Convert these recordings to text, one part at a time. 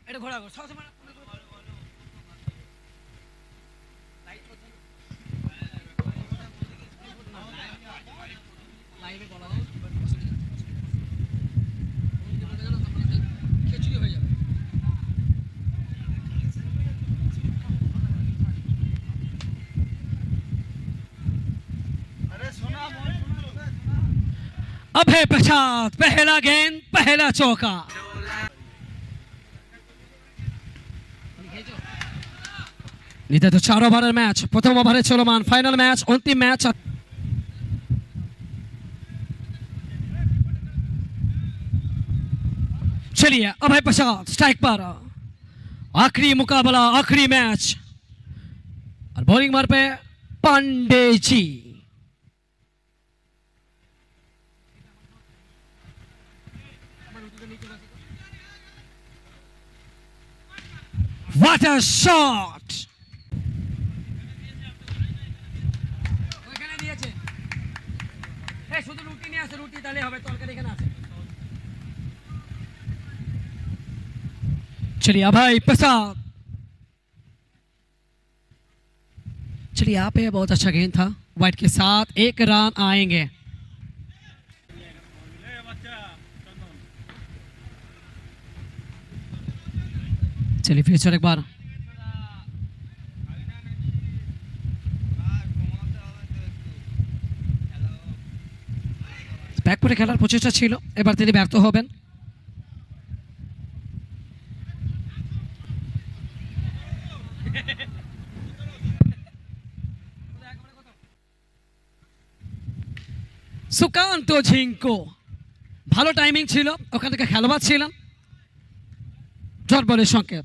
এটা ঘোরা ঘোরা সব সময় লাইভে বলা যায় খিচুড়ি হয়ে যাবে। अब है प्रसाद, पहला गेंद पहला चौका। নিতে তো 4 ওভারের ম্যাচ, প্রথম ওভারে চলমান ফাইনাল ম্যাচ, অন্তিম ম্যাচ। चलिए अब है प्रसाद स्ट्राइक पर, आखिरी मुकाबला आखिरी मैच और बॉलिंग मार पे Pandey ji. What a shot! শুধু রুটি নিয়ে আসে, রুটি তাহলে হবে, তরকারি এখানে আছে। चलिए अभय प्रसाद, चलिए यहाँ पे बहुत अच्छा गेंद था, वाइट के साथ 1 रन आएंगे। चलिए फिर से एक बार ব্যাক করে খেলার প্রচেষ্টা ছিল, এবার তিনি ব্যর্থ হবেন। সুকান্ত ঝিঙ্কো ভালো টাইমিং ছিল, ওখান থেকে খেলোয়াড় ছিলেন। জট বলের সংকেত।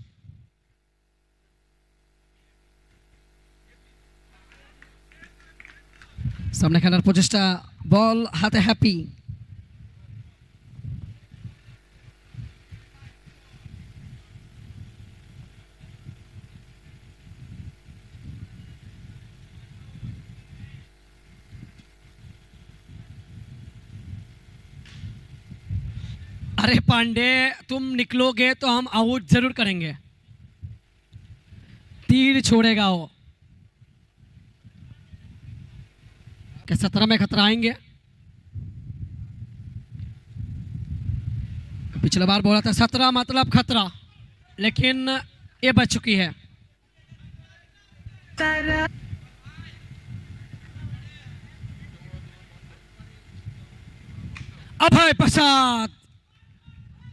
সামনে খেলার প্রচেষ্টা, বল হাতে হ্যাপি। अरे पांडे तुम निकलोगे तो हम आउट जरूर करेंगे। तीर छोड़ेगा वो, क्या 17 में खतरा आएंगे? पिछला बार बोला था 17 मतलब खतरा, लेकिन ये बच चुकी है। अभय प्रसाद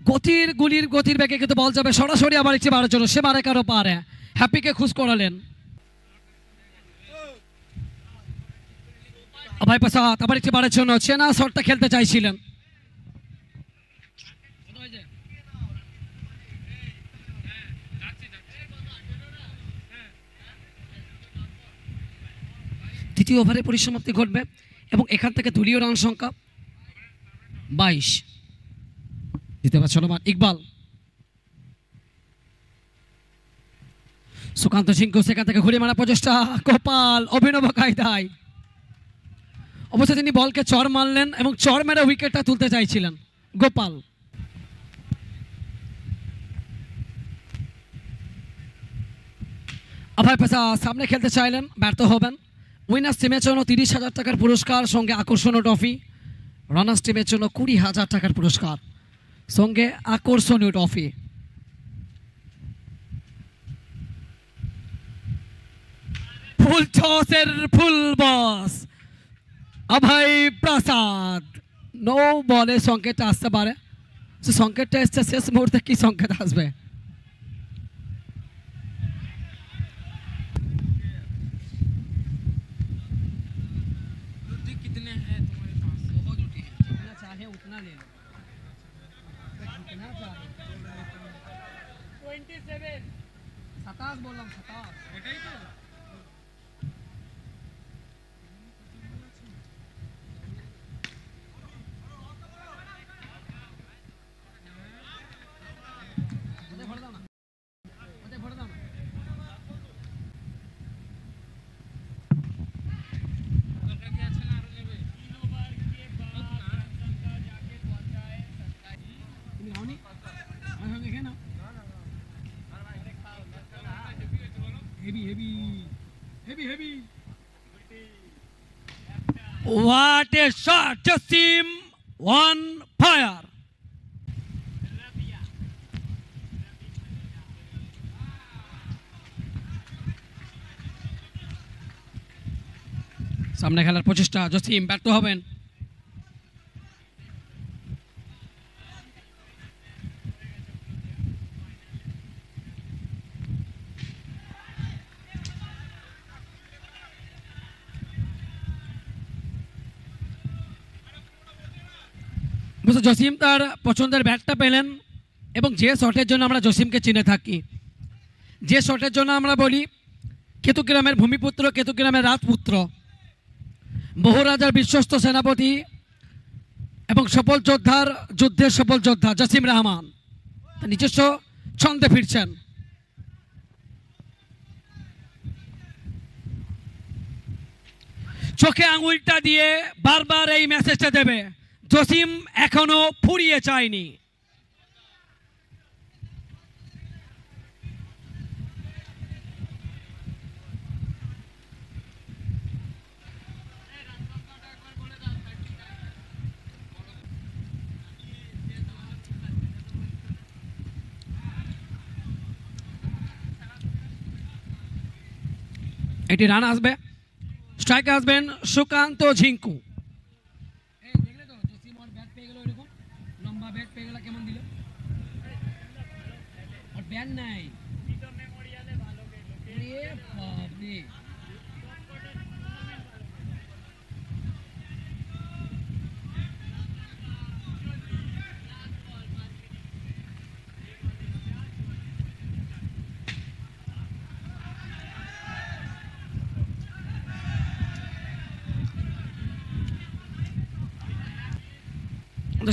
গতির গুলির গতির বেগে কিন্তু বল যাবে সরাসরি আবার একটি বারের জন্য, সে বারে কারো পারে হ্যাপিকে খুশ করালেন। अभय प्रसाद আবার একটি বারের জন্য চেনা শটটা খেলতে চাইছিলেন। দ্বিতীয় ওভারে পরিসমাপ্তি ঘটবে এবং এখান থেকে দলীয় রান সংখ্যা 22। দ্বিতীয়বার চলমান ইকবাল, সুকান্ত ঝিঙ্কু সেখান থেকে ঘুরে মারা প্রচেষ্টা, গোপাল অভিনব কায়দায়, অবশ্য তিনি বলকে চর মারলেন এবং চর মেরে উইকেটটা তুলতে চাইছিলেন গোপাল। अभय प्रसाद সামনে খেলতে চাইলেন, ব্যর্থ হবেন। উইনার্স টিমের জন্য 30,000 টাকার পুরস্কার, সঙ্গে আকর্ষণীয় ট্রফি। রানার্স টিমের জন্য 20,000 টাকার পুরস্কার, সঙ্গে আকর্ষণীয় ট্রফি। ফুল টসের ফুল বস अभय प्रसाद, नो বলে সংকেত আসতে পারে, সে সংকেতটা এসছে শেষ মুহূর্তে, কি সংকেত আসবে? कितने हैं तुम्हारे पास? बहुत रोटी है, जितना चाहे उतना ले लो। 27 27 বললাম, 27 এটাই তো। What a shot! Jasim on fire. সামনে খেলার প্রচেষ্টা, জসিম ব্যর্থ হবেন। জসিম তার পছন্দের ব্যাটটা পেলেন এবং যে শটের জন্য আমরা জসিমকে চিনে থাকি, যে শটের জন্য আমরা বলি কেতুগ্রামের ভূমিপুত্র, কেতুগ্রামের রাজপুত্র, বহু রাজার বিশ্বস্ত সেনাপতি এবং সফল যোদ্ধার যুদ্ধের সফল যোদ্ধা জসিম রহমান তার নিজস্ব ছন্দে ফিরছেন। চোখে আঙুলটা দিয়ে বারবার এই মেসেজটা দেবে, জসিম এখনো ফুরিয়ে চায়নি। এটি রান আসবে, স্ট্রাইকে আসবেন সুকান্ত ঝিঙ্কু। ব্যান নাই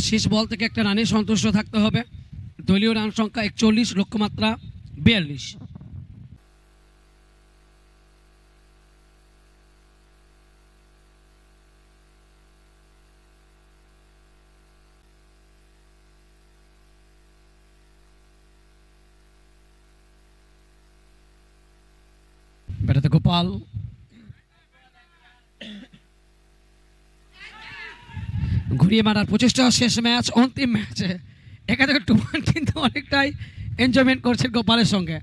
শেষ বল থেকে একটা রানে সন্তুষ্ট থাকতে হবে। দলীয় রান সংখ্যা 41, লক্ষ্যমাত্রা 42। ব্যাটাতে গোপাল, ঘুরিয়ে মারার প্রচেষ্টা। শেষ ম্যাচ, অন্তিম ম্যাচে একাধিক টুমান কিন্তু অনেকটাই এনজয়মেন্ট করছেন গোপালের সঙ্গে।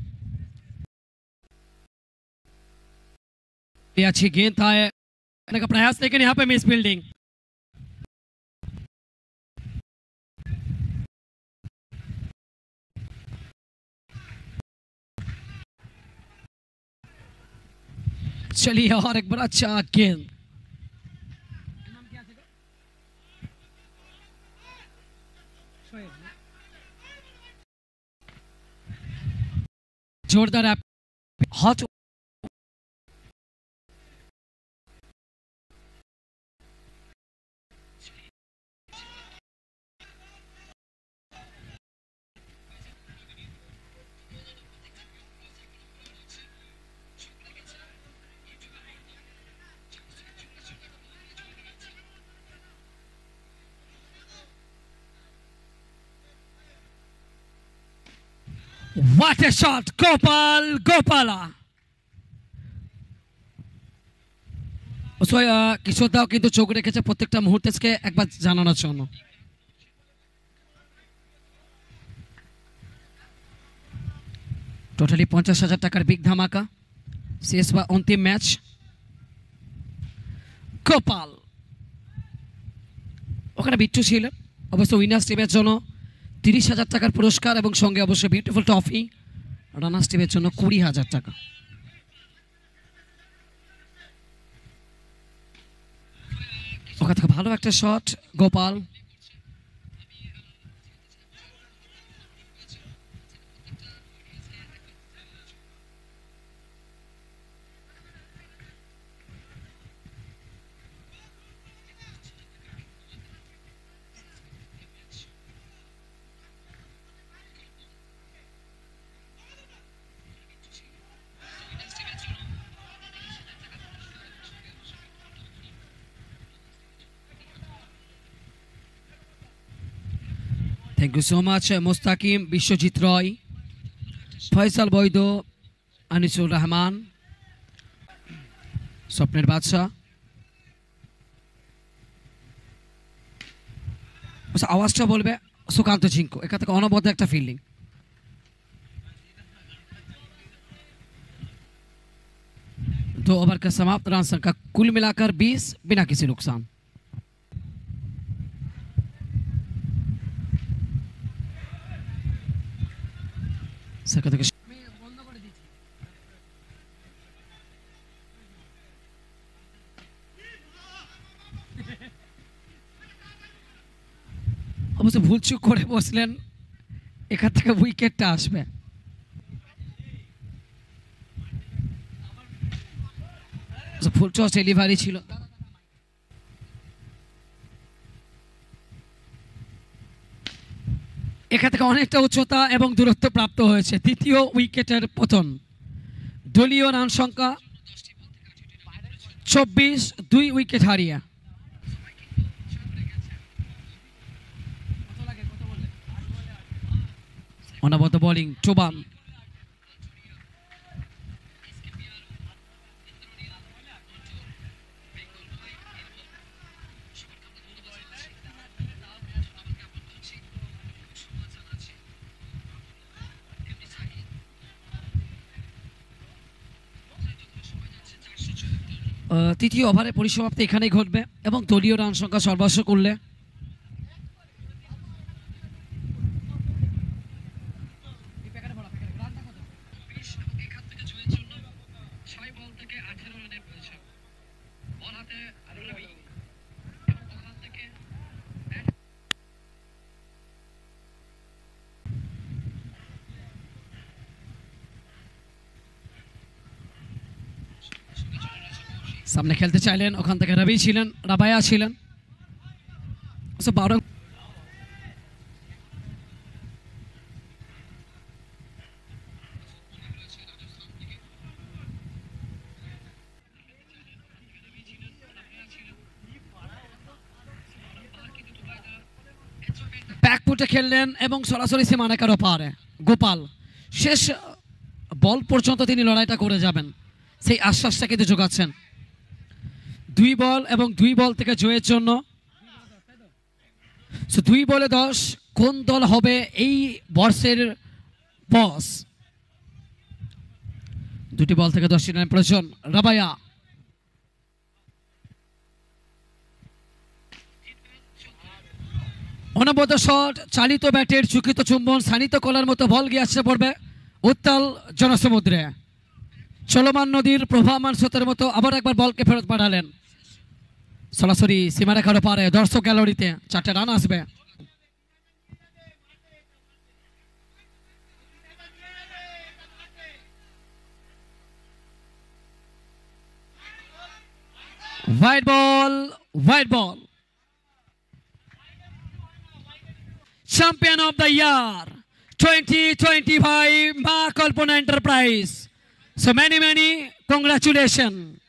अच्छी गेंद था का प्रयास, लेकिन यहाँ पे मिस फील्डिंग। चलिए और एक बड़ा अच्छा गेंद। जोरदार hot What a shot, Gopal Gopala. কিশোরদাও কিন্তু চোখ রেখেছে প্রত্যেকটা মুহূর্তকে একবার জানানোর জন্য। টোটালি 50,000 টাকার বিগ ধামাকা, শেষ বা অন্তিম ম্যাচ। গোপাল ওখানে বিট্টু ছিলেন, অবশ্য উইনার্স টিমের জন্য 30,000 টাকার পুরস্কার এবং সঙ্গে অবশ্যই বিউটিফুল ট্রফি, রানার্স টিমের জন্য 20,000 টাকা। ওখান থেকে ভালো একটা shot Gopal. Thank you so much, Mustaqim, Bishwajit Roy, Faisal Boido, Anisur Rahman, স্বপ্নের বাদশাহ। আওয়াজটা বলবে সুকান্ত ঝিঙ্কু। এখান থেকে অনবদ্য একটা ফিল্ডিং। दो ओवर का समाप्त, रन संख्या कुल मिलाकर 20 बिना किसी नुकसान। অবশ্য ভুলচুক করে বসলেন, এখান থেকে উইকেটটা আসবে। ফুল টস ডেলিভারি ছিল। এখান থেকে অনেকটা উচ্চতা এবং দূরত্ব প্রাপ্ত হয়েছে। তৃতীয় উইকেটের পতন। দলীয় রান সংখ্যা 24, 2 উইকেট হারিয়ে। অনবদ্য বোলিং চোবান। তৃতীয় ওভারের পরিসমাপ্তি এখানেই ঘটবে এবং দলীয় রান সংখ্যা সর্বস্ব করলে সামনে খেলতে চাইলেন, ওখান থেকে রবি ছিলেন, রাবায়া ছিলেন। ব্যাকফুটে খেললেন এবং সরাসরি সীমারেখার ওপারে গোপাল। শেষ বল পর্যন্ত তিনি লড়াইটা করে যাবেন, সেই আশ্বাসটা কিন্তু যোগাচ্ছেন। 2 বল এবং 2 বল থেকে জয়ের জন্য 2 বলে 10। কোন দল হবে এই বর্ষের বস? 2টি বল থেকে 10টি রানের প্রয়োজন। রাবায়া অনবদ্য শট, চালিত ব্যাটের চুকিত চুম্বন, স্থানিত কলার মতো বল গিয়ে আসছে পড়বে উত্তাল জনসমুদ্রে। চলমান নদীর প্রবাহমান স্রোতের মতো আবার একবার বলকে ফেরত পাঠালেন সরাসরি সীমারেখার ওপারে। দর্শক গ্যালারিতে 4টে রান আসবে। White ball, white ball. Champion of the year 2025 মা কল্পনা এন্টারপ্রাইজ। So many congratulations.